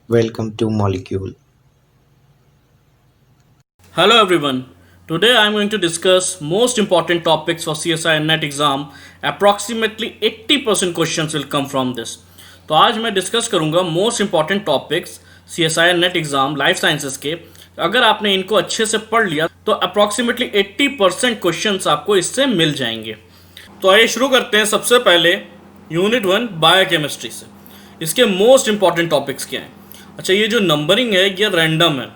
Welcome to Molecule. Hello everyone. Today I am going to discuss most important topics for CSI and NET exam. Approximately 80% questions will come from this. तो आज मैं discuss करूंगा most important topics CSI and net exam life sciences के. अगर आपने इनको अच्छे से पढ़ लिया तो अप्रॉक्सीमेटली 80% क्वेश्चंस आपको इससे मिल जाएंगे. तो आइए शुरू करते हैं. सबसे पहले यूनिट 1 बायोकेमिस्ट्री से. इसके मोस्ट इंपॉर्टेंट टॉपिक्स क्या हैं. अच्छा, ये जो नंबरिंग है ये रैंडम है,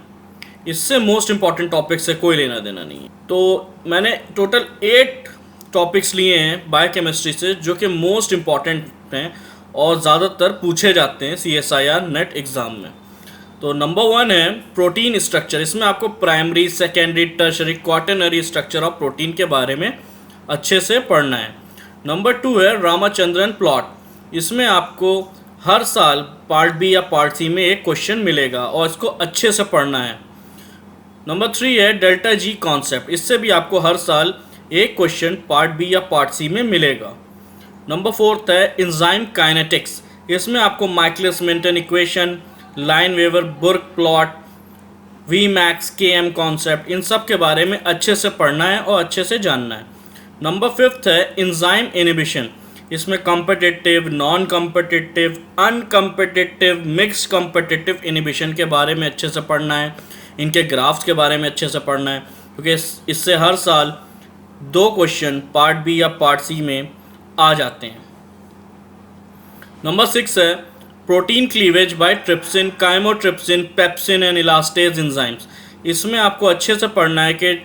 इससे मोस्ट इंपॉर्टेंट टॉपिक से कोई लेना देना नहीं है. तो मैंने टोटल 8 टॉपिक्स लिए हैं बायोकेमिस्ट्री से जो कि मोस्ट इंपॉर्टेंट हैं और ज़्यादातर पूछे जाते हैं CSIR नेट एग्ज़ाम में. तो नंबर 1 है प्रोटीन स्ट्रक्चर. इसमें आपको primary, secondary, tertiary, quaternary structure of protein के बारे में अच्छे से पढ़ना है. नंबर 2 है रामाचंद्रन प्लॉट. इसमें आपको हर साल पार्ट बी या पार्ट सी में एक क्वेश्चन मिलेगा और इसको अच्छे से पढ़ना है. नंबर 3 है डेल्टा जी कॉन्सेप्ट. इससे भी आपको हर साल एक क्वेश्चन पार्ट बी या पार्ट सी में मिलेगा. नंबर 4 है एंजाइम काइनेटिक्स. इसमें आपको Michaelis Menten equation, Lineweaver Burk plot, V max K M concept, इन सब के बारे में अच्छे से पढ़ना है और अच्छे से जानना है. नंबर 5 है एंजाइम इनिबिशन. इसमें competitive, non competitive, uncompetitive, mix competitive inhibition के बारे में अच्छे से पढ़ना है. इनके ग्राफ्स के बारे में अच्छे से पढ़ना है क्योंकि इससे हर साल 2 क्वेश्चन पार्ट बी या पार्ट सी में आ जाते हैं. नंबर 6 है protein cleavage by trypsin, chymotrypsin, pepsin and elastase enzymes. इसमें आपको अच्छे से पढ़ना है कि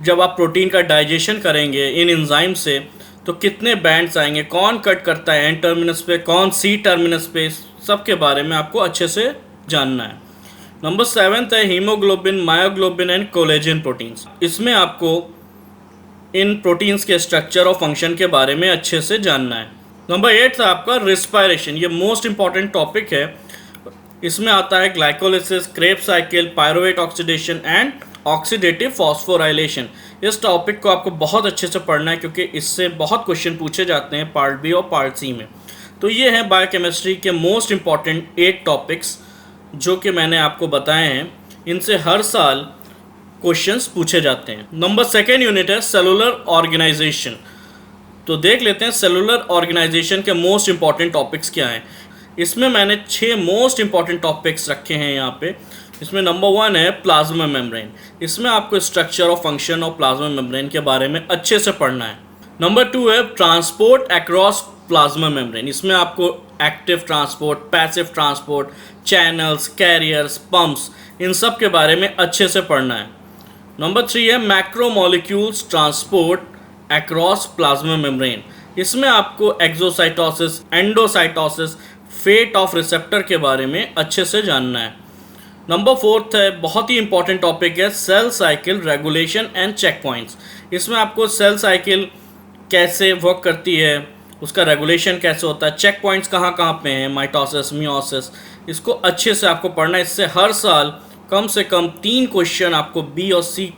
जब आप प्रोटीन का डाइजेशन करेंगे इन एंजाइम से तो कितने बैंड्स आएंगे, कौन कट करता है एन टर्मिनस पे, कौन सी टर्मिनस पे, सब के बारे में आपको अच्छे से जानना है. नंबर 7 है haemoglobin, myoglobin and collagen proteins. इसमें आपको इन प्रोटीन्स के स्ट्रक्चर और फंक्शन के बारे में अच्छे से जानना है. नंबर 8 है आपका रिस्पायरेशन. ये मोस्ट इंपॉर्टेंट टॉपिक है. इसमें आता है glycolysis, Krebs cycle, pyruvate oxidation and oxidative phosphorylation. इस टॉपिक को आपको बहुत अच्छे से पढ़ना है क्योंकि इससे बहुत क्वेश्चन पूछे जाते हैं पार्ट बी और पार्ट सी में. तो ये हैं बायोकेमिस्ट्री के मोस्ट इंपॉर्टेंट 8 टॉपिक्स जो कि मैंने आपको बताए हैं. इनसे हर साल क्वेश्चंस पूछे जाते हैं. नंबर 2 यूनिट है सेलुलर ऑर्गेनाइजेशन. तो देख लेते हैं सेलुलर ऑर्गेनाइजेशन के मोस्ट इंपॉर्टेंट टॉपिक्स क्या हैं. इसमें मैंने 6 मोस्ट इंपॉर्टेंट टॉपिक्स रखे हैं यहाँ पे. इसमें नंबर 1 है प्लाज्मा मेम्ब्रेन. इसमें आपको स्ट्रक्चर और फंक्शन ऑफ प्लाज्मा मेम्ब्रेन के बारे में अच्छे से पढ़ना है. नंबर 2 है ट्रांसपोर्ट अक्रॉस प्लाज्मा मेम्ब्रेन. इसमें आपको active transport, passive transport, channels, carriers, pumps, इन सब के बारे में अच्छे से पढ़ना है. नंबर 3 है macromolecules transport across plasma membrane. इसमें आपको exocytosis, endocytosis, fate of receptor के बारे में अच्छे से जानना है. नंबर 4 है बहुत ही इंपॉर्टेंट टॉपिक है cell cycle regulation and check points. इसमें आपको सेल साइकिल कैसे वर्क करती है, उसका रेगुलेशन कैसे होता है, चेक पॉइंट्स कहाँ कहाँ पे हैं, माइटोसिस, मियोसिस, इसको अच्छे से आपको पढ़ना है. इससे हर साल कम से कम 3 क्वेश्चन आपको बी और सी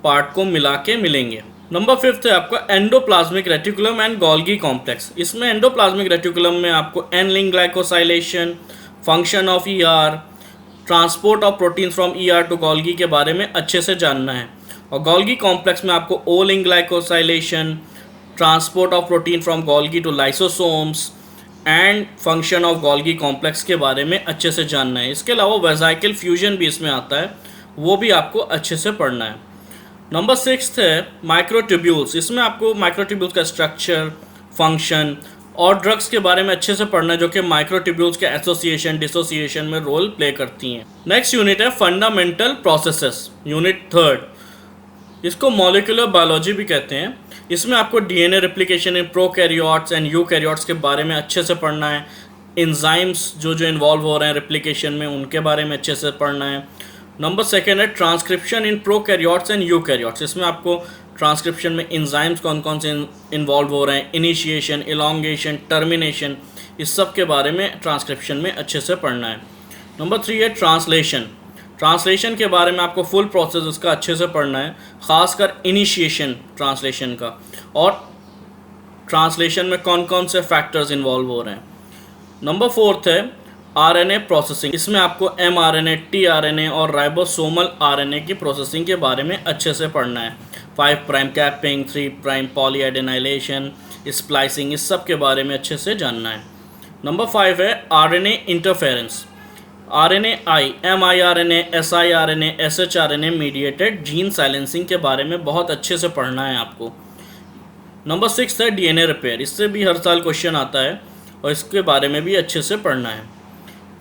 पार्ट को मिला के मिलेंगे. नंबर 5 है आपका endoplasmic reticulum and Golgi complex. इसमें एंडोप्लाज्मिक रेटिकुलम में आपको N linked glycosylation, function of ER, transport of proteins from ER to Golgi के बारे में अच्छे से जानना है. और गोल्गी कॉम्प्लेक्स में आपको O linked glycosylation, transport of protein from Golgi to lysosomes and function of Golgi complex के बारे में अच्छे से जानना है. इसके अलावा वेसाइकल फ्यूजन भी इसमें आता है, वो भी आपको अच्छे से पढ़ना है. नंबर 6 है माइक्रोट्यूब्यूल्स. इसमें आपको माइक्रोट्यूब्यूल्स का स्ट्रक्चर, फंक्शन और ड्रग्स के बारे में अच्छे से पढ़ना है जो कि माइक्रोट्यूब्यूल्स के एसोसिएशन, डिसोसिएशन में रोल प्ले करती हैं. नेक्स्ट यूनिट है फंडामेंटल प्रोसेसेस, यूनिट 3. इसको मॉलिक्यूलर बायोलॉजी भी कहते हैं. इसमें आपको DNA replication in prokaryotes and eukaryotes के बारे में अच्छे से पढ़ना है. एंजाइम्स जो जो इन्वॉल्व हो रहे हैं रेप्लिकेशन में उनके बारे में अच्छे से पढ़ना है. नंबर 2 है transcription in prokaryotes and eukaryotes. इसमें आपको ट्रांसक्रिप्शन में एंजाइम्स कौन कौन से इन्वॉल्व हो रहे हैं, इनिशिएशन, इलॉन्गेशन, टर्मिनेशन, इस सब के बारे में ट्रांसक्रिप्शन में अच्छे से पढ़ना है. नंबर 3 है ट्रांसलेशन. ट्रांसलेशन के बारे में आपको फुल प्रोसेस उसका अच्छे से पढ़ना है, ख़ासकर इनिशिएशन ट्रांसलेशन का, और ट्रांसलेशन में कौन कौन से फैक्टर्स इन्वॉल्व हो रहे हैं. नंबर 4 है आरएनए प्रोसेसिंग, इसमें आपको एमआरएनए, टीआरएनए और राइबोसोमल आरएनए की प्रोसेसिंग के बारे में अच्छे से पढ़ना है। 5 प्राइम कैपिंग, 3 प्राइम पॉलीएडेनाइलेशन, स्प्लाइसिंग, इस सब के बारे में अच्छे से जानना है। नंबर 5 है RNA interference, RNAi, miRNA, siRNA, shRNA mediated gene silencing के बारे में बहुत अच्छे से पढ़ना है आपको। नंबर 6 है डीएनए रिपेयर, इससे भी हर साल क्वेश्चन आता है और इसके बारे में भी अच्छे से पढ़ना है।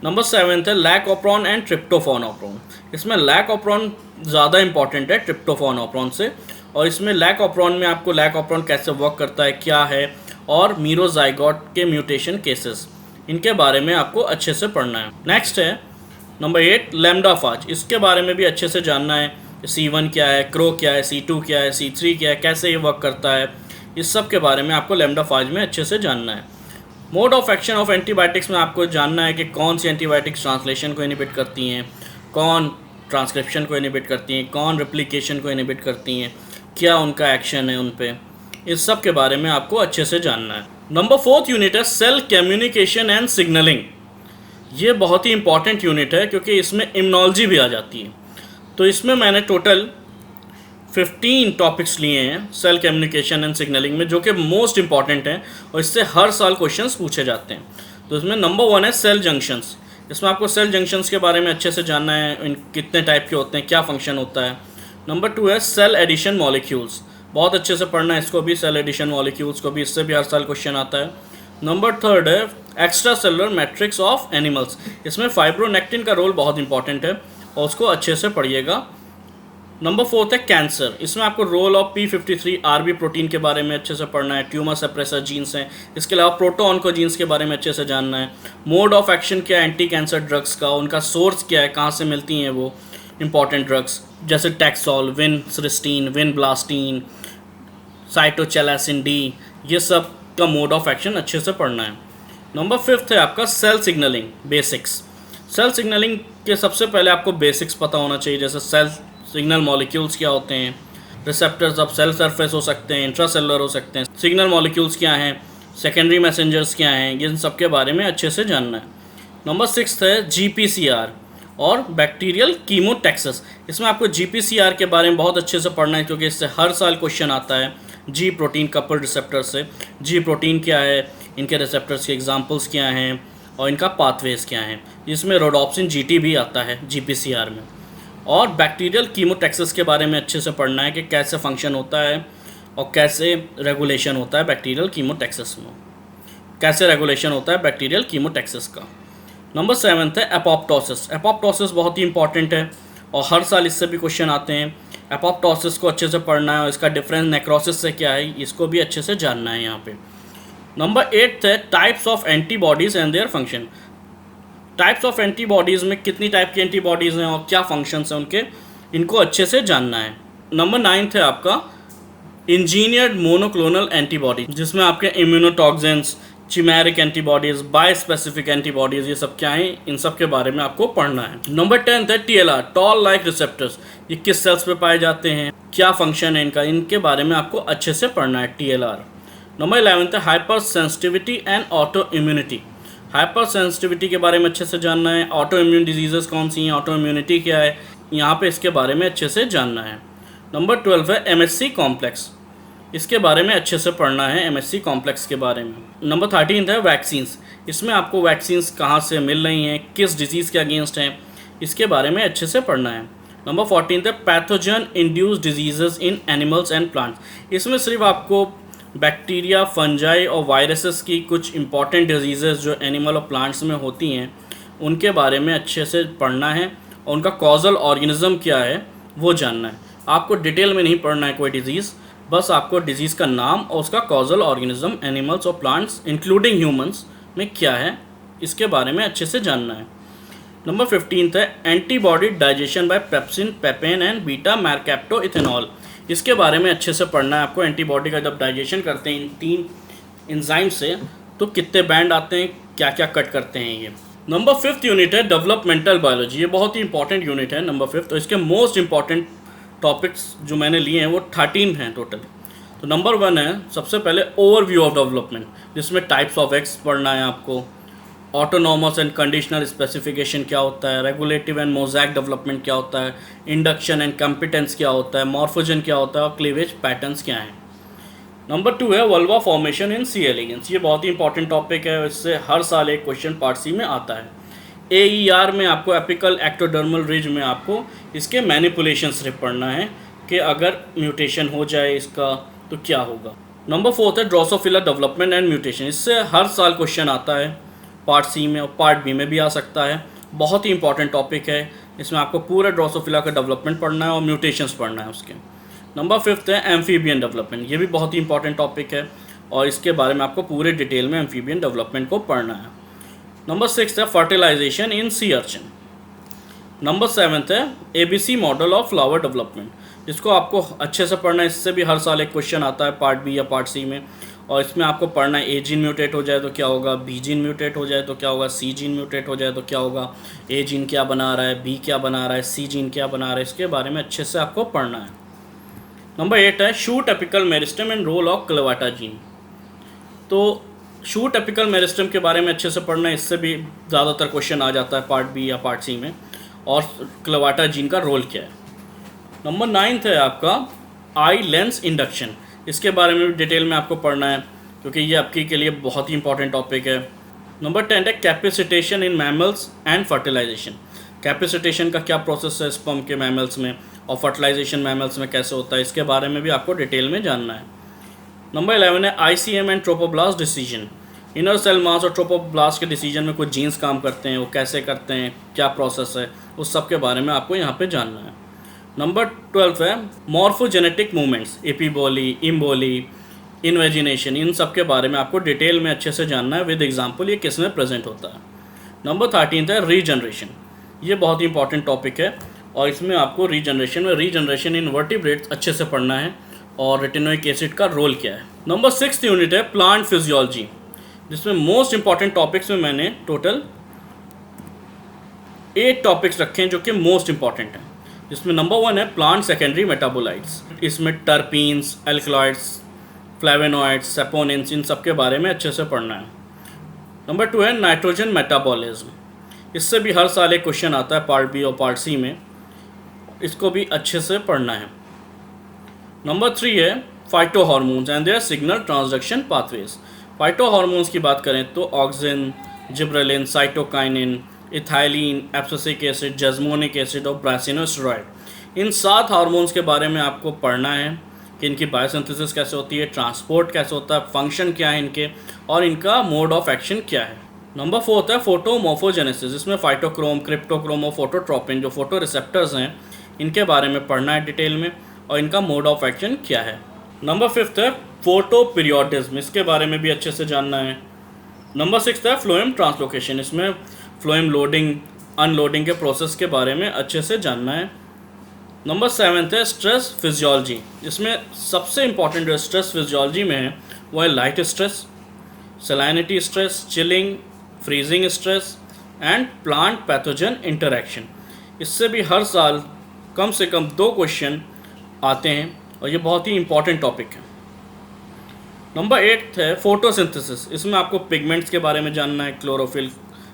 नंबर 7 है लैक ऑप्रॉन एंड ट्रिप्टोफान ऑप्रॉन, इसमें लैक ऑप्रॉन ज़्यादा इंपॉर्टेंट है ट्रिप्टोफान ऑप्रॉन से, और इसमें लैक ऑप्रॉन में आपको लैक ऑप्रॉन कैसे वर्क करता है, क्या है, और मीरोजाइगोट के म्यूटेशन केसेस, इनके बारे में आपको अच्छे से पढ़ना है। नेक्स्ट है नंबर 8 लैम्डा फाज, इसके बारे में भी अच्छे से जानना है। C1 क्या है, क्रो क्या है, C2 क्या है, C3 क्या है, कैसे ये वर्क करता है, इस सब के बारे में आपको लैम्डा फाज में अच्छे से जानना है। Mode of action of antibiotics में आपको जानना है कि कौन सी एंटीबायोटिक्स ट्रांसलेशन को इनहिबिट करती हैं, कौन ट्रांसक्रिप्शन को इनहिबिट करती हैं, कौन रिप्लिकेशन को इनहिबिट करती हैं, क्या उनका एक्शन है उन पे, इस सब के बारे में आपको अच्छे से जानना है। नंबर 4 यूनिट है सेल कम्युनिकेशन एंड सिग्नलिंग, ये बहुत ही इंपॉर्टेंट यूनिट है क्योंकि इसमें इम्यूनोलॉजी भी आ जाती है। तो इसमें मैंने टोटल 15 टॉपिक्स लिए हैं सेल कम्युनिकेशन एंड सिग्नलिंग में, जो कि मोस्ट इंपॉर्टेंट हैं और इससे हर साल क्वेश्चंस पूछे जाते हैं। तो इसमें नंबर 1 है सेल जंक्शंस, इसमें आपको सेल जंक्शंस के बारे में अच्छे से जानना है, इन कितने टाइप के होते हैं, क्या फंक्शन होता है। नंबर 2 है सेल एडिशन मॉलिक्यूल्स, बहुत अच्छे से पढ़ना है इसको भी, सेल एडिशन मॉलिक्यूल्स को भी, इससे भी हर साल क्वेश्चन आता है। नंबर 3 है extra cellular matrix of animals, इसमें फाइब्रोनेक्टिन का रोल बहुत इंपॉर्टेंट है और उसको अच्छे से पढ़िएगा। नंबर 4 है कैंसर, इसमें आपको role of P53 RB protein के बारे में अच्छे से पढ़ना है, ट्यूमर सप्रेसर जीन्स हैं, इसके अलावा प्रोटोऑन्को जीन्स के बारे में अच्छे से जानना है। मोड ऑफ एक्शन क्या है एंटी कैंसर ड्रग्स का, उनका सोर्स क्या है, कहाँ से मिलती हैं वो इंपॉर्टेंट ड्रग्स, जैसे टैक्सोल, विनसिस्टीन, विनब्लास्टीन, साइटोचैलासिन डी, ये सब का मोड ऑफ एक्शन अच्छे से पढ़ना है। नंबर 5 है आपका cell signalling basics, cell signalling के सबसे पहले आपको बेसिक्स पता होना चाहिए, जैसे सेल सिग्नल मॉलिक्यूल्स क्या होते हैं, रिसेप्टर्स ऑफ सेल सरफेस हो सकते हैं, इंट्रासेलुलर हो सकते हैं, सिग्नल मॉलिक्यूल्स क्या हैं, सेकेंडरी मैसेंजर्स क्या हैं, इन सब के बारे में अच्छे से जानना है। नंबर 6 है GPCR और बैक्टीरियल कीमोटैक्सिस, इसमें आपको GPCR के बारे में बहुत अच्छे से पढ़ना है क्योंकि इससे हर साल क्वेश्चन आता है। जी प्रोटीन कपल रिसेप्टर से, जी प्रोटीन क्या है, इनके रिसेप्टर्स के एग्जाम्पल्स क्या हैं और इनका पाथवेज क्या हैं, जिसमें रोडोप्सिन GT भी आता है GPCR में। और बैक्टीरियल कीमोटैक्सिस के बारे में अच्छे से पढ़ना है कि कैसे फंक्शन होता है और कैसे रेगुलेशन होता है बैक्टीरियल कीमोटैक्सिस में, कैसे रेगुलेशन होता है बैक्टीरियल कीमोटैक्सिस का। नंबर 7 है एपोप्टोसिस, एपोप्टोसिस बहुत ही इंपॉर्टेंट है और हर साल इससे भी क्वेश्चन आते हैं। एपोप्टोसिस को अच्छे से पढ़ना है और इसका डिफरेंस नेक्रोसिस से क्या है, इसको भी अच्छे से जानना है यहाँ पे। नंबर 8 है types of antibodies and their function, types of antibodies में कितनी टाइप की एंटीबॉडीज़ हैं और क्या फंक्शंस हैं उनके, इनको अच्छे से जानना है। नंबर 9 है आपका इंजीनियर्ड मोनोक्लोनल एंटीबॉडी, जिसमें आपके इम्यूनोटॉक्सिन्स, चिमेरिक एंटीबॉडीज़, बाय स्पेसिफिक एंटीबॉडीज़, ये सब क्या हैं, इन सब के बारे में आपको पढ़ना है। नंबर 10 है TLR, टॉल लाइक रिसेप्टर्स, ये किस सेल्स पे पाए जाते हैं, क्या फंक्शन है इनका, इनके बारे में आपको अच्छे से पढ़ना है TLR। नंबर 11 है hyper sensitivity and auto immunity, hyper sensitivity के बारे में अच्छे से जानना है, ऑटो इम्यून डिजीजेस कौन सी हैं, ऑटो इम्यूनिटी क्या है, यहाँ पे इसके बारे में अच्छे से जानना है। नंबर 12 है MSC कॉम्प्लेक्स, इसके बारे में अच्छे से पढ़ना है, MSC कॉम्प्लेक्स के बारे में। नंबर 13 है वैक्सीन्स, इसमें आपको वैक्सीन्स कहाँ से मिल रही हैं, किस डिजीज़ के अगेंस्ट हैं, इसके बारे में अच्छे से पढ़ना है। नंबर 14 है pathogen induced diseases in animals and plants, इसमें सिर्फ आपको बैक्टीरिया, फंजाई और वायरसेस की कुछ इंपॉर्टेंट डिजीज़ेस जो एनिमल और प्लांट्स में होती हैं उनके बारे में अच्छे से पढ़ना है और उनका कॉजल ऑर्गेनिज्म क्या है वो जानना है। आपको डिटेल में नहीं पढ़ना है कोई डिजीज़, बस आपको डिजीज़ का नाम और उसका कॉजल ऑर्गेनिज्म एनिमल्स और प्लांट्स इंक्लूडिंग ह्यूमंस में क्या है इसके बारे में अच्छे से जानना है। नंबर 15 है antibody digestion by pepsin, papain and beta mercapto ethanol, इसके बारे में अच्छे से पढ़ना है आपको। एंटीबॉडी का जब डाइजेशन करते हैं इन 3 एंजाइम से तो कितने बैंड आते हैं, क्या क्या कट करते हैं ये। नंबर 5 यूनिट है डेवलपमेंटल बायोलॉजी, ये बहुत ही इंपॉर्टेंट यूनिट है नंबर 5। तो इसके मोस्ट इंपॉर्टेंट टॉपिक्स जो मैंने लिए हैं वो 13 हैं टोटल। तो नंबर 1 है सबसे पहले ओवरव्यू ऑफ डेवलपमेंट, जिसमें टाइप्स ऑफ एग्स पढ़ना है आपको, ऑटोनॉमस एंड कंडीशनल स्पेसिफिकेशन क्या होता है, रेगुलेटिव एंड मोज़ैक डेवलपमेंट क्या होता है, इंडक्शन एंड कम्पिटेंस क्या होता है, मॉर्फोजन क्या होता है और क्लीवेज पैटर्न्स क्या हैं। नंबर 2 है vulva formation in C elegans. ये बहुत ही इंपॉर्टेंट टॉपिक है, इससे हर साल एक क्वेश्चन पार्ट सी में आता है। AER में आपको एपिकल एक्टोडर्मल रिज में आपको इसके मैनिपुलेशन सिर्फ पढ़ना है कि अगर म्यूटेशन हो जाए इसका तो क्या होगा। नंबर 4 है ड्रोसोफिला डेवलपमेंट एंड म्यूटेशन। इससे हर साल क्वेश्चन आता है पार्ट सी में और पार्ट बी में भी आ सकता है। बहुत ही इंपॉर्टेंट टॉपिक है, इसमें आपको पूरा ड्रोसोफिला का डेवलपमेंट पढ़ना है और म्यूटेशंस पढ़ना है उसके। नंबर 5 है एम्फीबियन डेवलपमेंट। ये भी बहुत ही इंपॉर्टेंट टॉपिक है और इसके बारे में आपको पूरे डिटेल में एम्फीबियन डेवलपमेंट को पढ़ना है। नंबर 6 है फर्टिलाइजेशन इन सी अर्चिन। नंबर 7 है ABC model of flower development, जिसको आपको अच्छे से पढ़ना है। इससे भी हर साल एक क्वेश्चन आता है पार्ट बी या पार्ट सी में, और इसमें आपको पढ़ना है A जीन म्यूटेट हो जाए तो क्या होगा, B जीन म्यूटेट हो जाए तो क्या होगा, C जीन म्यूटेट हो जाए तो क्या होगा, A जीन क्या बना रहा है, B क्या बना रहा है, C जीन क्या बना रहा है, इसके बारे में अच्छे से आपको पढ़ना है। नंबर 8 है shoot apical meristem and role of clavata gene. तो शूट एपिकल मेरिस्टम के बारे में अच्छे से पढ़ना है, इससे भी ज़्यादातर क्वेश्चन आ जाता है पार्ट बी या पार्ट सी में, और क्लेवाटा जीन का रोल क्या है। नंबर 9 है आपका आई लेंस इंडक्शन। इसके बारे में भी डिटेल में आपको पढ़ना है क्योंकि ये आपके के लिए बहुत ही इंपॉर्टेंट टॉपिक है। नंबर 10 है capacitation in mammals and fertilisation. Capacitation का क्या प्रोसेस है स्पर्म के मैमल्स में और फर्टिलाइजेशन मैमल्स में कैसे होता है, इसके बारे में भी आपको डिटेल में जानना है। नंबर 11 है ICM and trophoblast decision. Inner cell mass और ट्रोपोब्लास्ट के डिसीजन में कुछ जीन्स काम करते हैं, वो कैसे करते हैं, क्या प्रोसेस है, उस सब के बारे में आपको यहाँ पे जानना है। नंबर 12 है मॉर्फोजेनेटिक मूवमेंट्स, एपीबोली, इम्बोली, इन्वेजिनेशन, इन सब के बारे में आपको डिटेल में अच्छे से जानना है विद एग्जाम्पल ये किस में प्रेजेंट होता है। नंबर 13 है रीजनरेशन। ये बहुत ही इंपॉर्टेंट टॉपिक है और इसमें आपको रीजनरेशन इन वर्टिब्रेट्स अच्छे से पढ़ना है और रेटिनोइक एसिड का रोल क्या है। नंबर 6 यूनिट है प्लांट फिजियोलॉजी, जिसमें मोस्ट इंपॉर्टेंट टॉपिक्स में मैंने टोटल 8 टॉपिक्स रखे हैं जो कि मोस्ट इंपॉर्टेंट हैं, जिसमें नंबर 1 है प्लांट सेकेंडरी मेटाबोलाइट्स। इसमें टर्पीन्स, एल्कलॉइड्स, फ्लेवेनॉइड्स, सेपोनिन्स, इन सब के बारे में अच्छे से पढ़ना है। नंबर 2 है नाइट्रोजन मेटाबॉलिज्म। इससे भी हर साल एक क्वेश्चन आता है पार्ट बी और पार्ट सी में, इसको भी अच्छे से पढ़ना है। नंबर 3 है phyto hormones and their signal transduction pathways. Phyto hormones की बात करें तो auxin, gibberellin, cytokinin, ethylene, abscisic acid, jasmonic acid और ब्रासिनोस्टेरॉइड, इन 7 हार्मोन्स के बारे में आपको पढ़ना है कि इनकी बायोसिंथेसिस कैसे होती है, ट्रांसपोर्ट कैसे होता है, फंक्शन क्या है इनके और इनका मोड ऑफ एक्शन क्या है। नंबर 4 है फोटोमॉर्फोजेनेसिस। इसमें फाइटोक्रोम, क्रिप्टोक्रोम और फोटोट्रोपिन जो फोटो रिसेप्टर्स हैं इनके बारे में पढ़ना है डिटेल में और इनका मोड ऑफ एक्शन क्या है। नंबर 5 है फोटो पीरियोडिज्म। इसके बारे में भी अच्छे से जानना है। नंबर 6 है फ्लोएम ट्रांसलोकेशन। इसमें फ्लोएम लोडिंग, अनलोडिंग के प्रोसेस के बारे में अच्छे से जानना है। नंबर 7 है स्ट्रेस फिजियोलॉजी। इसमें सबसे इंपॉर्टेंट जो स्ट्रेस फिजियोलॉजी में है वो है light stress, salinity stress, chilling, freezing stress and plant pathogen interaction. इससे भी हर साल कम से कम 2 क्वेश्चन आते हैं और ये बहुत ही इंपॉर्टेंट टॉपिक है। नंबर 8 है फोटोसिंथेसिस। इसमें आपको पिगमेंट्स के बारे में जानना है, क्लोरोफिल,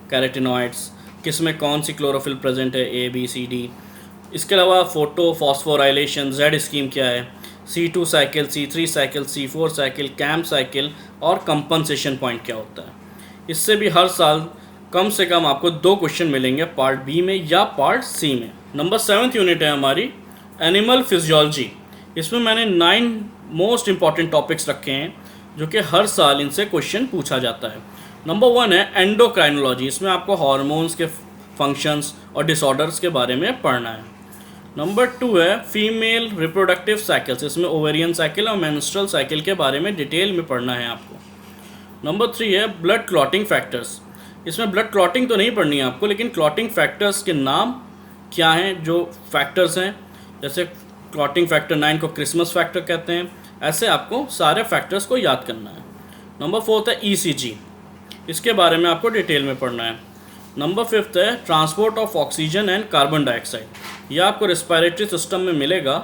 कैरोटिनॉइड्स, किस में कौन सी क्लोरोफिल प्रेजेंट है, A, B, C, D। इसके अलावा फोटो फॉस्फोराइलेशन, Z स्कीम क्या है, C2 cycle, C3 cycle, C4 cycle, camp cycle और कंपनसेशन पॉइंट क्या होता है। इससे भी हर साल कम से कम आपको 2 क्वेश्चन मिलेंगे पार्ट बी में या पार्ट सी में। नंबर 7th यूनिट है हमारी एनिमल फिजियोलॉजी। इसमें मैंने 9 मोस्ट इंपॉर्टेंट टॉपिक्स रखे हैं जो कि हर साल इनसे क्वेश्चन पूछा जाता है। नंबर 1 है एंडोक्राइनोलॉजी। इसमें आपको हार्मोन्स के फंक्शंस और डिसऑर्डर्स के बारे में पढ़ना है। नंबर 2 है फीमेल रिप्रोडक्टिव साइकिल्स। इसमें ओवेरियन साइकिल और मेंस्ट्रुअल साइकिल के बारे में डिटेल में पढ़ना है आपको। नंबर 3 है ब्लड क्लॉटिंग फैक्टर्स। इसमें ब्लड क्लॉटिंग तो नहीं पढ़नी है आपको, लेकिन क्लॉटिंग फैक्टर्स के नाम क्या हैं, जो फैक्टर्स हैं, जैसे क्लॉटिंग फैक्टर 9 को क्रिसमस फैक्टर कहते हैं, ऐसे आपको सारे फैक्टर्स को याद करना है। नंबर 4 है ECG। इसके बारे में आपको डिटेल में पढ़ना है। नंबर 5 है transport of oxygen and carbon dioxide. यह आपको रेस्पिरेटरी सिस्टम में मिलेगा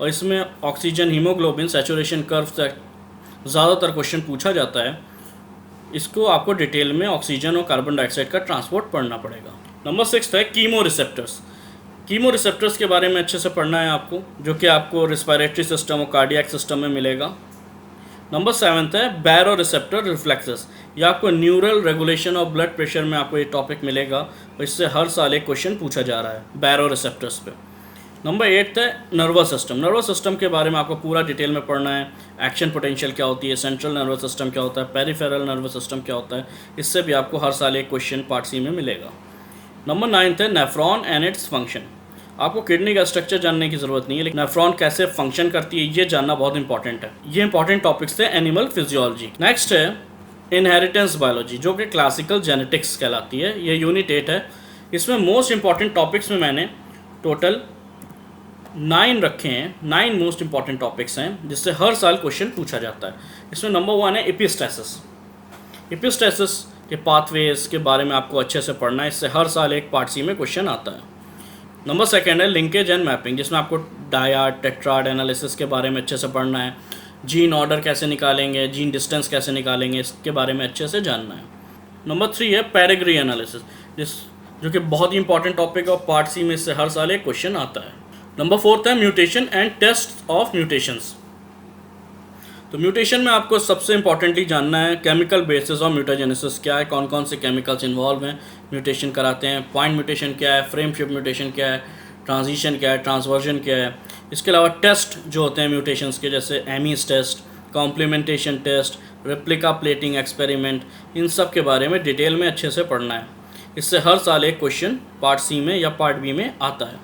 और इसमें ऑक्सीजन, हीमोग्लोबिन, सैचुरेशन कर्व से ज़्यादातर क्वेश्चन पूछा जाता है। इसको आपको डिटेल में ऑक्सीजन और कार्बन डाइऑक्साइड का ट्रांसपोर्ट पढ़ना पड़ेगा। नंबर 6 है कीमो रिसेप्टर्स। कीमो रिसेप्टर्स के बारे में अच्छे से पढ़ना है आपको, जो कि आपको रिस्पायरेटरी सिस्टम और कार्डियक सिस्टम में मिलेगा। नंबर 7 है बैरो रिसेप्टर रिफ्लेक्सेस। यह आपको न्यूरल रेगुलेशन और ब्लड प्रेशर में आपको ये टॉपिक मिलेगा और इससे हर साल एक क्वेश्चन पूछा जा रहा है बैरो रिसेप्टर्स पे। नंबर 8 है नर्वस सिस्टम। नर्वस सिस्टम के बारे में आपको पूरा डिटेल में पढ़ना है। एक्शन पोटेंशियल क्या होती है, सेंट्रल नर्वस सिस्टम क्या होता है, पेरिफेरल नर्वस सिस्टम क्या होता है, इससे भी आपको हर साल एक क्वेश्चन पार्ट सी में मिलेगा। नंबर 9 है नेफ्रॉन एंड इट्स फंक्शन। आपको किडनी का स्ट्रक्चर जानने की ज़रूरत नहीं है, लेकिन नेफ्रॉन कैसे फंक्शन करती है ये जानना बहुत इंपॉर्टेंट है। ये इंपॉर्टेंट टॉपिक्स थे एनिमल फिजियोलॉजी। नेक्स्ट है इनहेरिटेंस बायोलॉजी, जो कि क्लासिकल जेनेटिक्स कहलाती है। ये यूनिट 8 है। इसमें मोस्ट इंपॉर्टेंट टॉपिक्स में मैंने टोटल 9 रखे हैं। 9 मोस्ट इंपॉर्टेंट टॉपिक्स हैं जिससे हर साल क्वेश्चन पूछा जाता है। इसमें नंबर 1 है एपिस्टेसिस। एपिस्टेसिस के पाथवेज के बारे में आपको अच्छे से पढ़ना है, इससे हर साल एक पार्ट सी में क्वेश्चन आता है। नंबर 2 है लिंकेज एंड मैपिंग, जिसमें आपको डायड टेट्राड एनालिसिस के बारे में अच्छे से पढ़ना है। जीन ऑर्डर कैसे निकालेंगे, जीन डिस्टेंस कैसे निकालेंगे, इसके बारे में अच्छे से जानना है। नंबर 3 है पेडिग्री एनालिसिस, जो कि बहुत ही इंपॉर्टेंट टॉपिक है और पार्ट सी में इससे हर साल एक क्वेश्चन आता है। नंबर 4 है mutation and test of mutations. तो म्यूटेशन में आपको सबसे इंपॉर्टेंटली जानना है केमिकल बेसिस ऑफ म्यूटाजेनेसिस क्या है, कौन कौन से केमिकल्स इन्वॉल्व हैं, म्यूटेशन कराते हैं। पॉइंट म्यूटेशन क्या है, फ्रेम शिफ्ट म्यूटेशन क्या है, ट्रांजिशन क्या है, ट्रांसवर्जन क्या है। इसके अलावा टेस्ट जो होते हैं म्यूटेशंस के, जैसे Ames test, complementation test, replica plating experiment, इन सब के बारे में डिटेल में अच्छे से पढ़ना है। इससे हर साल एक क्वेश्चन पार्ट सी में या पार्ट बी में आता है।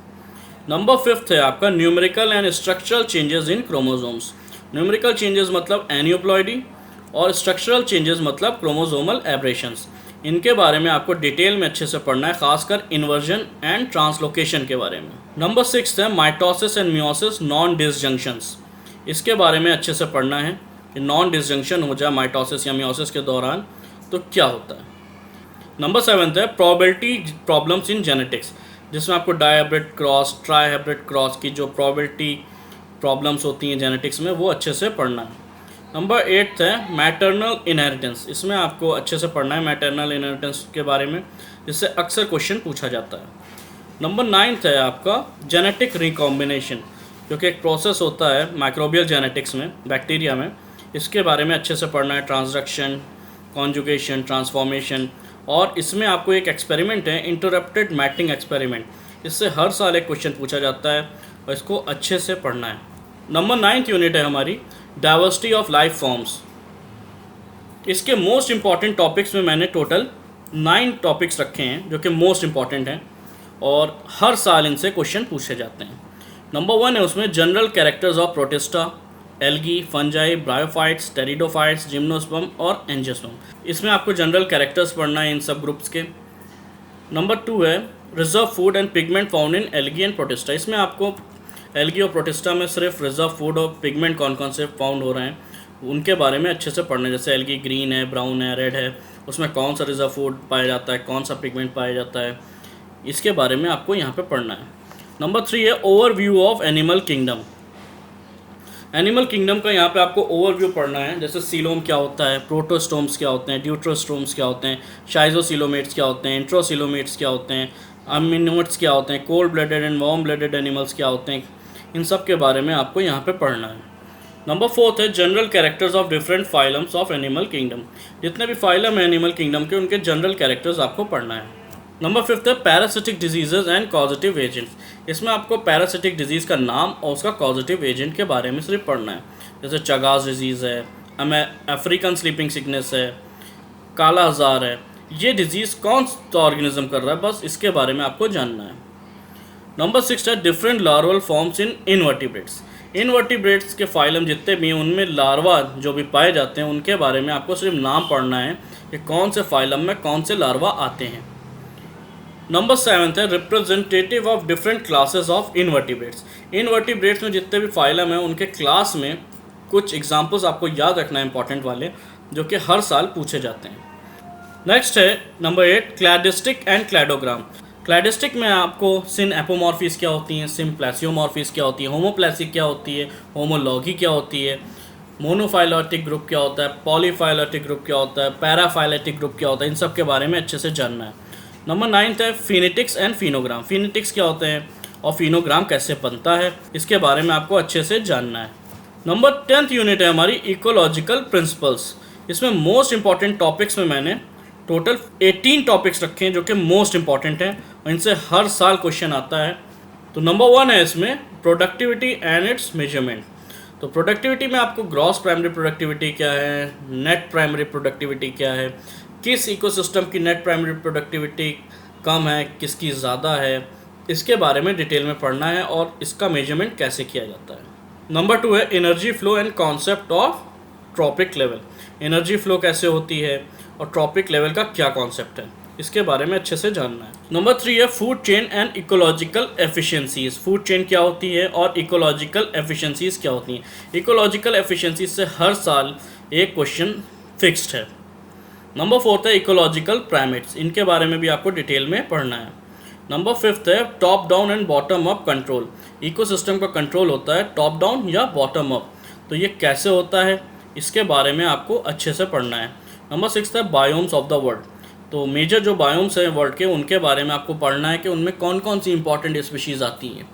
नंबर 5 है आपका numerical and structural changes in chromosomes. Numerical changes मतलब एनियोप्लॉइडी और स्ट्रक्चरल चेंजेस मतलब क्रोमोसोमल एब्रेशंस। इनके बारे में आपको डिटेल में अच्छे से पढ़ना है, खासकर इन्वर्जन एंड ट्रांसलोकेशन के बारे में। नंबर 6 है माइटोसिस एंड मियोसिस नॉन डिसजंक्शंस। इसके बारे में अच्छे से पढ़ना है कि नॉन डिसजंक्शन हो जाए माइटोसिस या मियोसिस के दौरान तो क्या होता है। नंबर 7 है प्रोबेबिलिटी प्रॉब्लम्स इन जेनेटिक्स, जिसमें आपको डायहाइब्रिड क्रॉस, ट्राईहाइब्रिड क्रॉस की जो प्रोबेबिलिटी प्रॉब्लम्स होती हैं जेनेटिक्स में वो अच्छे से पढ़ना है। नंबर 8 है मैटरनल इनहेरिटेंस। इसमें आपको अच्छे से पढ़ना है मैटरनल इनहेरिटेंस के बारे में, जिससे अक्सर क्वेश्चन पूछा जाता है। नंबर 9 है आपका जेनेटिक रिकॉम्बिनेशन, जो कि एक प्रोसेस होता है माइक्रोबियल जेनेटिक्स में, बैक्टीरिया में। इसके बारे में अच्छे से पढ़ना है, ट्रांसडक्शन, कॉन्जुगेशन, ट्रांसफॉर्मेशन। और इसमें आपको एक एक्सपेरिमेंट है इंटरप्टेड मैटिंग एक्सपेरिमेंट, इससे हर साल एक क्वेश्चन पूछा जाता है और इसको अच्छे से पढ़ना है। नंबर 9th यूनिट है हमारी डाइवर्सिटी ऑफ लाइफ फॉर्म्स। इसके मोस्ट इंपॉर्टेंट टॉपिक्स में मैंने टोटल 9 टॉपिक्स रखे हैं जो कि मोस्ट इंपॉर्टेंट हैं और हर साल इनसे क्वेश्चन पूछे जाते हैं। नंबर 1 है उसमें general characters of protista, algae, fungi, bryophytes, pteridophytes, gymnosperm और एंजियोस्पर्म। इसमें आपको जनरल कैरेक्टर्स पढ़ना है इन सब ग्रुप्स के। नंबर 2 है reserve food and pigment found in algae and protista. इसमें आपको एल्गी और प्रोटिस्टा में सिर्फ रिजर्व फूड और पिगमेंट कौन कौन से फाउंड हो रहे हैं उनके बारे में अच्छे से पढ़ना है। जैसे एल्गी ग्रीन है, ब्राउन है, रेड है, उसमें कौन सा रिजर्व फूड पाया जाता है, कौन सा पिगमेंट पाया जाता है, इसके बारे में आपको यहाँ पे पढ़ना है। नंबर 3 है overview of animal kingdom. Animal kingdom का यहाँ पे आपको ओवरव्यू पढ़ना है, जैसे सीलोम क्या होता है, प्रोटोस्टोम्स क्या होते हैं, ड्यूट्रोस्टोम्स क्या होते हैं, शाइजोसीलोमेट्स क्या होते हैं, इंट्रोसीलोमेट्स क्या होते हैं, अमीनोट्स क्या होते हैं, cold blooded and warm blooded animals क्या होते हैं, इन सब के बारे में आपको यहाँ पे पढ़ना है। नंबर 4 है general characters of different phylums of animal kingdom. जितने भी फाइलम है एनिमल किंगडम के उनके जनरल कैरेक्टर्स आपको पढ़ना है। नंबर 5 है parasitic diseases and causative agents. इसमें आपको पैरासिटिक डिजीज़ का नाम और उसका कॉजेटिव एजेंट के बारे में सिर्फ पढ़ना है। जैसे चगास डिजीज़ है, अफ्रीकन स्लीपिंग सिकनेस है, काला आजार है, ये डिजीज़ कौन सा ऑर्गेनिज्म कर रहा है, बस इसके बारे में आपको जानना है। नंबर 6 है different larval forms in invertebrates. Invertebrates के फाइलम जितने भी हैं उनमें लार्वा जो भी पाए जाते हैं उनके बारे में आपको सिर्फ नाम पढ़ना है कि कौन से फाइलम में कौन से लार्वा आते हैं। नंबर 7 है representative of different classes of invertebrates. Invertebrates में जितने भी फाइलम हैं उनके क्लास में कुछ एग्जाम्पल्स आपको याद रखना है इंपॉर्टेंट वाले, जो कि हर साल पूछे जाते हैं। नेक्स्ट है number 8 cladistic and cladogram. Cladistic में आपको सिन एपोमॉर्फीज क्या होती हैं, सिन प्लेसियोमॉर्फीज क्या होती है, होमोप्लेसी क्या होती है, होमोलॉगी क्या होती है, मोनोफाइलेटिक ग्रुप क्या होता है, पॉलीफाइलेटिक ग्रुप क्या होता है, पैराफाइलेटिक ग्रुप क्या होता है, इन सब के बारे में अच्छे से जानना है। नंबर 9 है फिनेटिक्स एंड फिनोग्राम। फिनेटिक्स क्या होते हैं और फिनोग्राम कैसे बनता है, इसके बारे में आपको अच्छे से जानना है। नंबर 10th यूनिट है हमारी इकोलॉजिकल प्रिंसिपल्स। इसमें मोस्ट इंपॉर्टेंट टॉपिक्स में मैंने टोटल 18 टॉपिक्स रखे हैं जो कि मोस्ट इंपॉर्टेंट हैं और इनसे हर साल क्वेश्चन आता है। तो नंबर 1 है इसमें प्रोडक्टिविटी एंड इट्स मेजरमेंट। तो प्रोडक्टिविटी में आपको ग्रॉस प्राइमरी प्रोडक्टिविटी क्या है, नेट प्राइमरी प्रोडक्टिविटी क्या है, किस इकोसिस्टम की नेट प्राइमरी प्रोडक्टिविटी कम है, किसकी ज़्यादा है, इसके बारे में डिटेल में पढ़ना है और इसका मेजरमेंट कैसे किया जाता है। नंबर 2 है energy flow and concept of trophic level. Energy flow कैसे होती है और ट्रॉपिक लेवल का क्या कॉन्सेप्ट है, इसके बारे में अच्छे से जानना है। नंबर 3 है food chain and ecological efficiencies. Food chain क्या होती है और इकोलॉजिकल एफिशिएंसीज क्या होती हैं। इकोलॉजिकल एफिशिएंसीज से हर साल एक क्वेश्चन फिक्स्ड है। नंबर 4 है इकोलॉजिकल प्राइमेट्स। इनके बारे में भी आपको डिटेल में पढ़ना है। नंबर 5 है top down and bottom up control. Ecosystem का कंट्रोल होता है टॉप डाउन या बॉटम अप, तो ये कैसे होता है इसके बारे में आपको अच्छे से पढ़ना है। नंबर 6 है बायोम्स ऑफ द वर्ल्ड। तो मेजर जो बायोम्स हैं वर्ल्ड के, उनके बारे में आपको पढ़ना है कि उनमें कौन कौन सी इंपॉर्टेंट स्पीशीज़ आती हैं।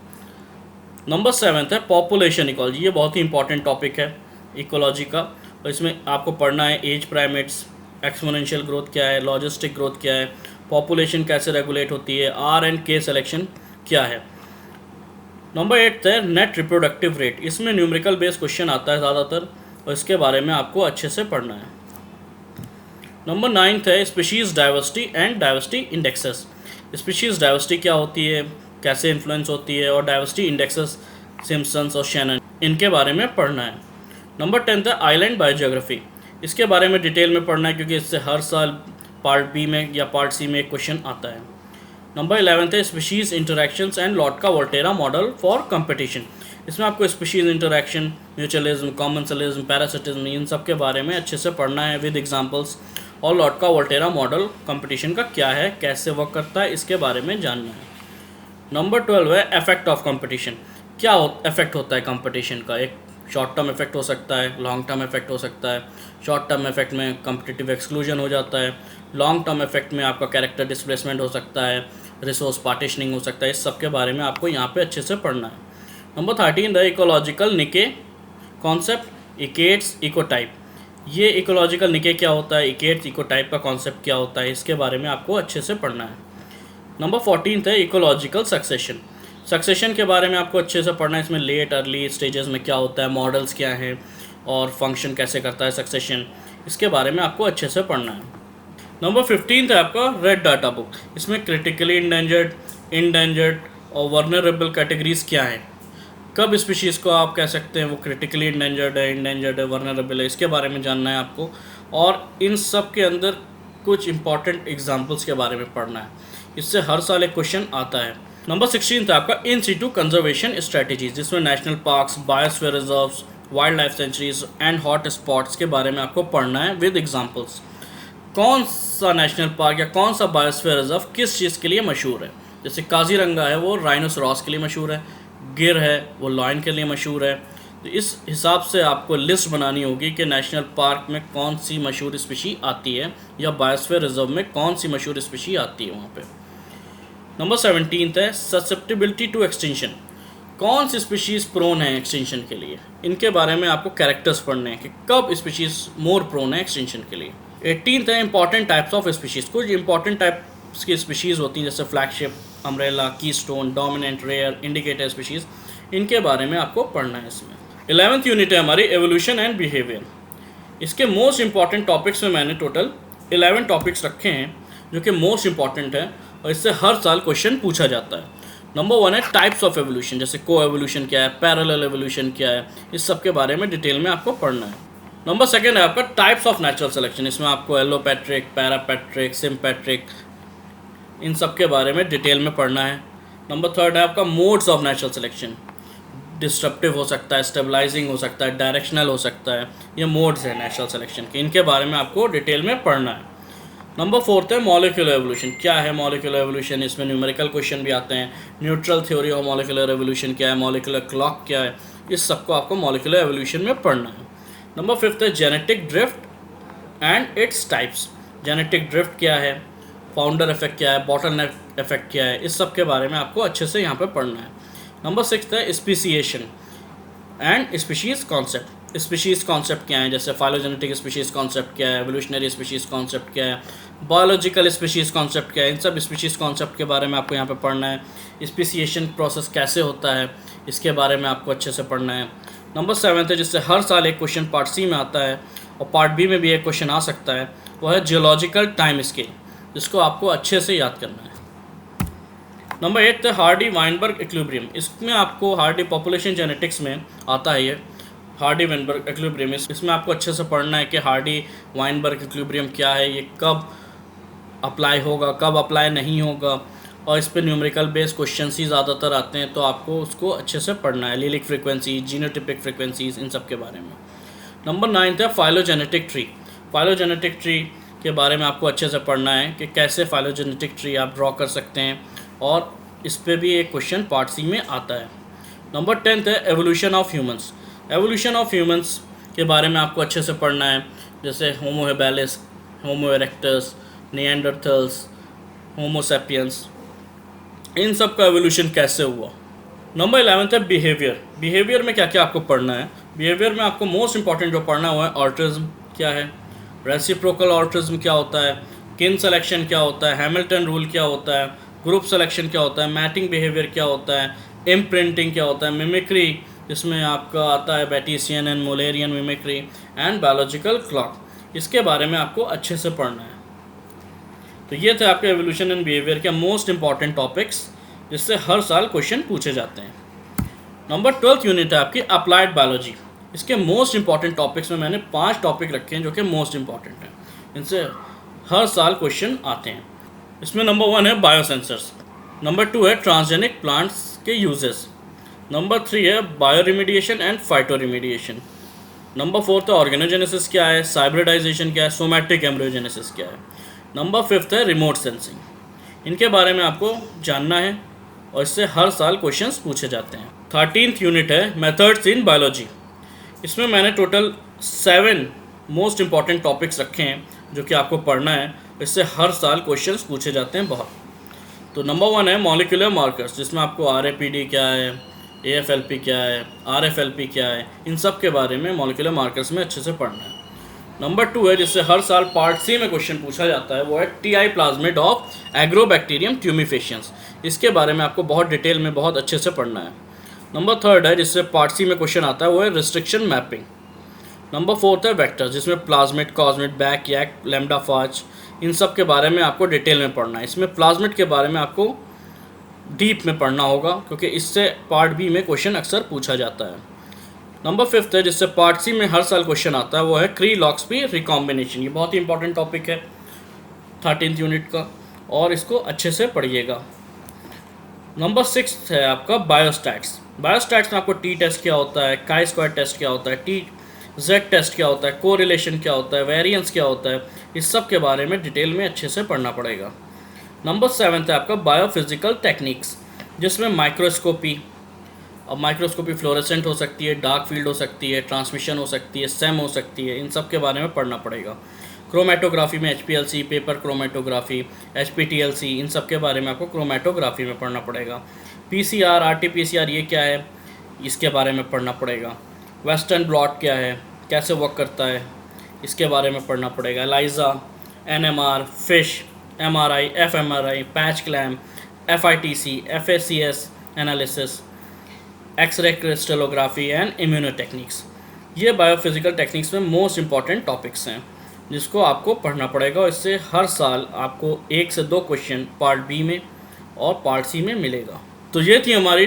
नंबर 7 है पॉपुलेशन इकोलॉजी। ये बहुत ही इंपॉर्टेंट टॉपिक है इकोलॉजी का, और इसमें आपको पढ़ना है एज प्राइमेट्स, एक्सपोनेंशियल ग्रोथ क्या है, लॉजिस्टिक ग्रोथ क्या है, पॉपुलेशन कैसे रेगुलेट होती है, R&K सिलेक्शन क्या है। नंबर 8 है नेट रिप्रोडक्टिव रेट। इसमें न्यूमेरिकल बेस्ड क्वेश्चन आता है ज़्यादातर और इसके बारे में आपको अच्छे से पढ़ना है। नंबर 9 है species diversity and diversity indexes. Species diversity क्या होती है, कैसे इन्फ्लुएंस होती है, और डाइवर्सिटी इंडेक्सेस सिम्पसन्स और शैनन, इनके बारे में पढ़ना है। नंबर 10 है आइलैंड बायोजियोग्राफी। इसके बारे में डिटेल में पढ़ना है क्योंकि इससे हर साल पार्ट बी में या पार्ट सी में एक क्वेश्चन आता है। नंबर 11 है species interactions and लॉटका-वोल्टेरा model for competition. इसमें आपको स्पीशीज़ इंटरैक्शन, म्यूचुअलिज्म, कॉमन्सलिज्म, पैरासिटिज्म, इन सब के बारे में अच्छे से पढ़ना है विद एग्जांपल्स, और लॉटका-वोल्टेरा मॉडल कंपटीशन का क्या है, कैसे वर्क करता है, इसके बारे में जानना है। नंबर 12 है इफेक्ट ऑफ कंपटीशन। क्या इफेक्ट होता है कंपटीशन का। एक शॉर्ट टर्म इफेक्ट हो सकता है, लॉन्ग टर्म इफेक्ट हो सकता है। शॉर्ट टर्म इफेक्ट में कम्पिटिटिव एक्सक्लूजन हो जाता है, लॉन्ग टर्म इफेक्ट में आपका कैरेक्टर डिस्प्लेसमेंट हो सकता है, रिसोर्स पार्टीशनिंग हो सकता है। इस सब के बारे में आपको यहाँ पे अच्छे से पढ़ना है। नंबर 13 है इकोलॉजिकल निके कॉन्सेप्ट, इकेट्स, इकोटाइप। ये इकोलॉजिकल निके क्या होता है, इकेट्स, इकोटाइप का कॉन्सेप्ट क्या होता है, इसके बारे में आपको अच्छे से पढ़ना है। नंबर 14 है इकोलॉजिकल सक्सेशन। सक्सेशन के बारे में आपको अच्छे से पढ़ना है। इसमें लेट अर्ली स्टेजेस में क्या होता है, मॉडल्स क्या हैं और फंक्शन कैसे करता है सक्सेशन, इसके बारे में आपको अच्छे से पढ़ना है। नंबर 15 है आपका रेड डाटा बुक। इसमें क्रिटिकली इंडेंजर्ड और वर्नरेबल कैटेगरीज क्या हैं, कब स्पीशीज़ को आप कह सकते हैं वो क्रिटिकली इंडेंजर्ड है, वर्नरेबल है, इसके बारे में जानना है आपको, और इन सब के अंदर कुछ इंपॉर्टेंट एग्जांपल्स के बारे में पढ़ना है। इससे हर साल एक क्वेश्चन आता है। नंबर 16 था आपका इन सीटू कंजर्वेशन स्ट्रेटजीज, जिसमें national parks, biosphere reserves, wild life sanctuaries and hot spots के बारे में आपको पढ़ना है विद एग्जांपल्स। कौन सा नेशनल पार्क या कौन सा बायोस्फीयर रिजर्व किस चीज़ के लिए मशहूर है। जैसे काजीरंगा है वो राइनोसोरस के लिए मशहूर है, गिर है वो लॉयन के लिए मशहूर है। तो इस हिसाब से आपको लिस्ट बनानी होगी कि नेशनल पार्क में कौन सी मशहूर स्पीशी आती है या बायोस्फीयर रिजर्व में कौन सी मशहूर स्पीशी आती है वहाँ पे। नंबर 17 है ससेप्टिबिलिटी टू एक्सटिंक्शन। कौन सी स्पीशीज़ प्रोन है एक्सटिंक्शन के लिए, इनके बारे में आपको कैरेक्टर्स पढ़ने हैं कि कब स्पीशीज़ मोर प्रोन है एक्सटिंक्शन के लिए। 18 है इंपॉर्टेंट टाइप्स ऑफ स्पीशीज़। कुछ इंपॉर्टेंट टाइप्स की स्पीशीज़ होती हैं जैसे flagship, umbrella, keystone, dominant, rare, indicator species, इनके बारे में आपको पढ़ना है इसमें। 11th यूनिट है हमारी एवोल्यूशन एंड बिहेवियर। इसके मोस्ट इंपॉर्टेंट टॉपिक्स में मैंने टोटल 11 टॉपिक्स रखे हैं जो कि मोस्ट इंपॉर्टेंट है और इससे हर साल क्वेश्चन पूछा जाता है। नंबर 1 है टाइप्स ऑफ एवोल्यूशन, जैसे को एवोल्यूशन क्या है, पैरेलल एवोल्यूशन क्या है, इस सब के बारे में डिटेल में आपको पढ़ना है। नंबर 2 है आपका टाइप्स ऑफ नेचुरल सिलेक्शन। इसमें आपको एलोपैट्रिक, पैरापैट्रिक, सिम्पैट्रिक, इन सब के बारे में डिटेल में पढ़ना है। नंबर 3 है आपका modes of natural selection. Disruptive हो सकता है, स्टेबलाइजिंग हो सकता है, डायरेक्शनल हो सकता है, ये मोड्स है नेचुरल सिलेक्शन के, इनके बारे में आपको डिटेल में पढ़ना है। नंबर 4 है मॉलिक्यूलर एवोल्यूशन। क्या है मॉलिक्यूलर एवोल्यूशन, इसमें न्यूमेरिकल क्वेश्चन भी आते हैं। Neutral theory of molecular evolution क्या है, मॉलिक्यूलर क्लॉक क्या है, इस सबको आपको मॉलिक्यूलर एवोल्यूशन में पढ़ना है। नंबर 5 है genetic drift and its types. Genetic drift क्या है, फाउंडर इफेक्ट क्या है, बॉटलनेक इफेक्ट क्या है, इस सब के बारे में आपको अच्छे से यहाँ पे पढ़ना है। नंबर 6 है speciation and species concept. Species concept क्या है, जैसे फाइलोजेनेटिक स्पीशीज़ कॉन्सेप्ट क्या है, एवोल्यूशनरी स्पीशीज़ कॉन्सेप्ट क्या है, बायोलॉजिकल स्पीशीज़ कॉन्सेप्ट क्या है, इन सब स्पीशीज़ कॉन्सेप्ट के बारे में आपको यहाँ पे पढ़ना है। स्पीसिएशन प्रोसेस कैसे होता है, इसके बारे में आपको अच्छे से पढ़ना है। नंबर 7 है जिससे हर साल एक क्वेश्चन पार्ट सी में आता है और पार्ट बी में भी एक क्वेश्चन आ सकता है, वो है जियोलॉजिकल टाइम स्केल, जिसको आपको अच्छे से याद करना है। नंबर 8 है हार्डी वाइनबर्ग इक्विलिब्रियम। इसमें आपको हार्डी पॉपुलेशन जेनेटिक्स में आता है, ये हार्डी वाइनबर्ग इक्विलिब्रियम। इसमें आपको अच्छे से पढ़ना है कि हार्डी वाइनबर्ग इक्विलिब्रियम क्या है, ये कब अप्लाई होगा, कब अप्लाई नहीं होगा, और इस पर न्यूमेरिकल बेस्ड क्वेश्चन ही ज़्यादातर आते हैं, तो आपको उसको अच्छे से पढ़ना है। लीलिक फ्रिक्वेंसी, जीनोटिपिक फ्रिक्वेंसीज, इन सब के बारे में। नंबर 9 है फाइलोजेनेटिक ट्री। फाइलोजेनेटिक ट्री के बारे में आपको अच्छे से पढ़ना है कि कैसे फाइलोजेनेटिक ट्री आप ड्रॉ कर सकते हैं, और इस पर भी एक क्वेश्चन पार्ट सी में आता है। नंबर 10 है evolution of humans. Evolution of humans के बारे में आपको अच्छे से पढ़ना है, जैसे होमो हेबेलिस, होमो इरेक्टस, निएंडरथल्स, होमो सैपियंस, इन सब का एवोल्यूशन कैसे हुआ। नंबर 11 है बिहेवियर। बिहेवियर में क्या क्या आपको पढ़ना है। बिहेवियर में आपको मोस्ट इंपॉर्टेंट जो पढ़ना हुआ है, ऑल्ट्रिज्म क्या है, रेसिप्रोकल ऑल्ट्रिज्म क्या होता है, किन सेलेक्शन क्या होता है, हैमिल्टन रूल क्या होता है, ग्रुप सेलेक्शन क्या होता है, मैटिंग बिहेवियर क्या होता है, इम्प्रिंटिंग क्या होता है, मिमिक्री जिसमें आपका आता है Batesian and Mullerian mimicry, and biological clock, इसके बारे में आपको अच्छे से पढ़ना है। तो ये थे आपके एवोल्यूशन एंड बिहेवियर के मोस्ट इंपॉर्टेंट टॉपिक्स, जिससे हर साल क्वेश्चन पूछे जाते हैं। नंबर 12th यूनिट है आपकी अप्लाइड बायोलॉजी। इसके मोस्ट इंपॉर्टेंट टॉपिक्स में मैंने 5 टॉपिक रखे हैं जो कि मोस्ट इंपॉर्टेंट हैं, इनसे हर साल क्वेश्चन आते हैं। इसमें नंबर 1 है बायोसेंसर्स, नंबर 2 है ट्रांसजेनिक प्लांट्स के यूजेस, नंबर 3 है बायो रिमीडिएशन एंड फाइटो रिमीडिएशन, नंबर 4 है ऑर्गेनोजेनेसिस क्या है, साइब्रिडाइजेशन क्या है, सोमैटिक एम्ब्रियोजेनेसिस क्या है, नंबर 5 है रिमोट सेंसिंग। इनके बारे में आपको जानना है और इससे हर साल क्वेश्चंस पूछे जाते हैं। 13th यूनिट है मेथड्स इन बायोलॉजी। इसमें मैंने टोटल 7 मोस्ट इंपॉर्टेंट टॉपिक्स रखे हैं जो कि आपको पढ़ना है, इससे हर साल क्वेश्चंस पूछे जाते हैं बहुत। तो नंबर 1 है मॉलिक्यूलर मार्कर्स, जिसमें आपको RAPD क्या है, AFLP क्या है, RFLP क्या है, इन सब के बारे में मॉलिक्यूलर मार्कर्स में अच्छे से पढ़ना है। नंबर 2 है जिससे हर साल पार्ट सी में क्वेश्चन पूछा जाता है, वो है TI plasmid of agrobacterium tumefaciens. इसके बारे में आपको बहुत डिटेल में बहुत अच्छे से पढ़ना है। नंबर 3 है जिससे पार्ट सी में क्वेश्चन आता है, वो है रिस्ट्रिक्शन मैपिंग। नंबर 4 है वेक्टर्स, जिसमें प्लाज्मिड, कॉस्मिड, बैक, यैक, लैम्डा, फाज, इन सब के बारे में आपको डिटेल में पढ़ना है। इसमें प्लाज्मिड के बारे में आपको डीप में पढ़ना होगा, क्योंकि इससे पार्ट बी में क्वेश्चन अक्सर पूछा जाता है। नंबर 5 है जिससे पार्ट सी में हर साल क्वेश्चन आता है, वो है क्री-लॉक्सबी रिकॉम्बिनेशन। ये बहुत ही इंपॉर्टेंट टॉपिक है 13th यूनिट का, और इसको अच्छे से पढ़िएगा। नंबर 6 है आपका बायोस्टैट्स। बायोस्टैट्स में आपको टी टेस्ट क्या होता है, काई स्क्वायर टेस्ट क्या होता है, TZ टेस्ट क्या होता है, कोरिलेशन क्या होता है, वेरिएंस क्या होता है, इस सब के बारे में डिटेल में अच्छे से पढ़ना पड़ेगा। नंबर 7 है आपका बायोफिजिकल टेक्निक्स, जिसमें माइक्रोस्कोपी, अब माइक्रोस्कोपी फ्लोरेसेंट हो सकती है, डार्क फील्ड हो सकती है, ट्रांसमिशन हो सकती है, सेम हो सकती है, इन सब के बारे में पढ़ना पड़ेगा। क्रोमेटोग्राफी में HPLC, पेपर क्रोमेटोग्राफी, HPTLC, इन सब के बारे में आपको क्रोमेटोग्राफी में पढ़ना पड़ेगा। PCR, RT-PCR ये क्या है, इसके बारे में पढ़ना पड़ेगा। वेस्टर्न ब्लॉट क्या है, कैसे वर्क करता है, इसके बारे में पढ़ना पड़ेगा। ELISA, NMR, FISH, MRI, fMRI, patch clamp, FITC, FACS analysis, X-ray crystallography and immuno techniques, ये बायोफिजिकल टेक्निक्स में मोस्ट इंपॉर्टेंट टॉपिक्स हैं, जिसको आपको पढ़ना पड़ेगा, और इससे हर साल आपको 1 से 2 क्वेश्चन पार्ट बी में और पार्ट सी में मिलेगा। तो ये थी हमारी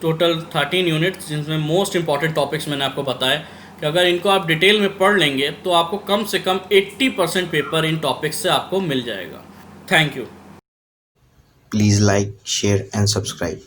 टोटल 13 यूनिट्स, जिनमें मोस्ट इंपॉर्टेंट टॉपिक्स मैंने आपको बताया कि अगर इनको आप डिटेल में पढ़ लेंगे तो आपको कम से कम 80% पेपर इन टॉपिक्स से आपको मिल जाएगा। Thank you. Please like, share and subscribe.